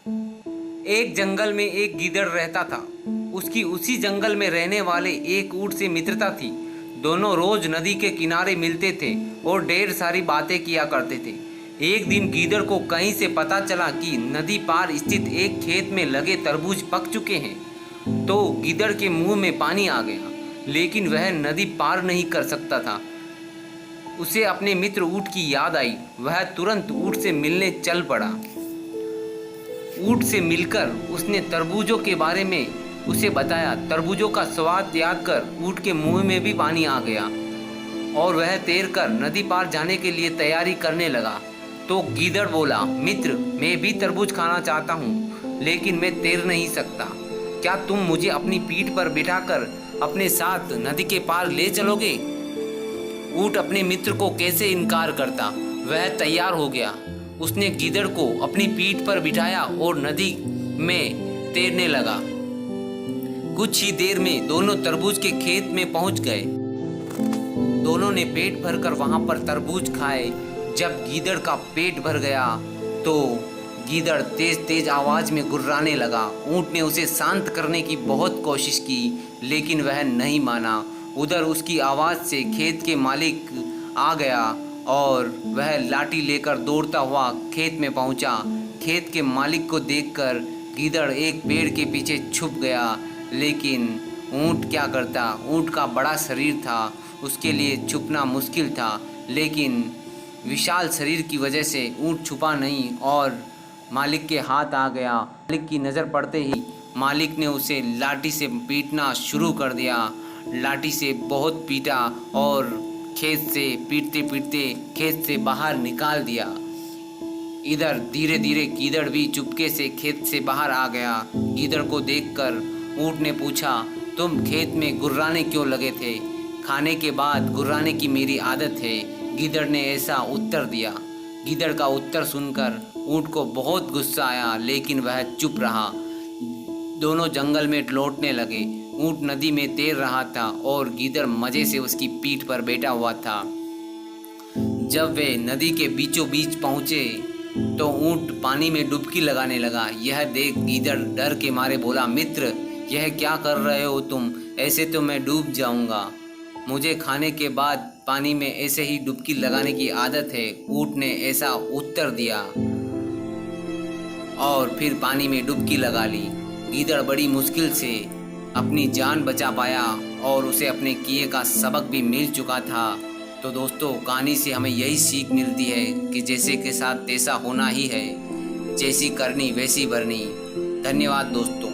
एक जंगल में एक गीदड़ रहता था। उसकी उसी जंगल में रहने वाले एक ऊंट से मित्रता थी। दोनों रोज नदी के किनारे मिलते थे और ढेर सारी बातें किया करते थे। एक दिन गीदड़ को कहीं से पता चला कि नदी पार स्थित एक खेत में लगे तरबूज पक चुके हैं। तो गीदड़ के मुंह में पानी आ गया, लेकिन वह नदी पार नहीं कर सकता था। उसे अपने मित्र ऊंट की याद आई। वह तुरंत ऊंट से मिलने चल पड़ा। ऊंट से मिलकर उसने तरबूजों के बारे में उसे बताया। तरबूजों का स्वाद याद कर ऊंट के मुंह में भी पानी आ गया और वह तैरकर नदी पार जाने के लिए तैयारी करने लगा। तो गीदड़ बोला, मित्र, मैं भी तरबूज खाना चाहता हूँ, लेकिन मैं तैर नहीं सकता। क्या तुम मुझे अपनी पीठ पर बिठाकर अपने साथ नदी के पार ले चलोगे? ऊंट अपने मित्र को कैसे इनकार करता। वह तैयार हो गया। उसने गीदड़ को अपनी पीठ पर बिठाया और नदी में तैरने लगा। कुछ ही देर में दोनों तरबूज के खेत में पहुंच गए। दोनों ने पेट भरकर वहां पर तरबूज खाए। जब गीदड़ का पेट भर गया तो गीदड़ तेज तेज आवाज में गुर्राने लगा। ऊंट ने उसे शांत करने की बहुत कोशिश की, लेकिन वह नहीं माना। उधर उसकी आवाज़ से खेत के मालिक आ गया और वह लाठी लेकर दौड़ता हुआ खेत में पहुंचा। खेत के मालिक को देखकर गीदड़ एक पेड़ के पीछे छुप गया, लेकिन ऊंट क्या करता। ऊंट का बड़ा शरीर था, उसके लिए छुपना मुश्किल था, लेकिन विशाल शरीर की वजह से ऊंट छुपा नहीं और मालिक के हाथ आ गया। मालिक की नज़र पड़ते ही मालिक ने उसे लाठी से पीटना शुरू कर दिया। लाठी से बहुत पीटा और खेत से पीटते पीटते खेत से बाहर निकाल दिया। इधर धीरे धीरे गीदड़ भी चुपके से खेत से बाहर आ गया। गीदड़ को देखकर ऊंट ने पूछा, तुम खेत में गुर्राने क्यों लगे थे? खाने के बाद गुर्राने की मेरी आदत है, गीदड़ ने ऐसा उत्तर दिया। गीदड़ का उत्तर सुनकर ऊंट को बहुत गुस्सा आया, लेकिन वह चुप रहा। दोनों जंगल में लौटने लगे। ऊंट नदी में तैर रहा था और गीदड़ मजे से उसकी पीठ पर बैठा हुआ था। जब वे नदी के बीचों बीच पहुंचे तो ऊंट पानी में डुबकी लगाने लगा। यह देख गीदड़ डर के मारे बोला, मित्र, यह क्या कर रहे हो तुम? ऐसे तो मैं डूब जाऊंगा। मुझे खाने के बाद पानी में ऐसे ही डुबकी लगाने की आदत है। ऊंट ने ऐसा उत्तर दिया और फिर पानी में डुबकी लगा ली। गीदड़ बड़ी मुश्किल से अपनी जान बचा पाया और उसे अपने किए का सबक भी मिल चुका था। तो दोस्तों, कहानी से हमें यही सीख मिलती है कि जैसे के साथ तैसा होना ही है, जैसी करनी वैसी भरनी। धन्यवाद दोस्तों।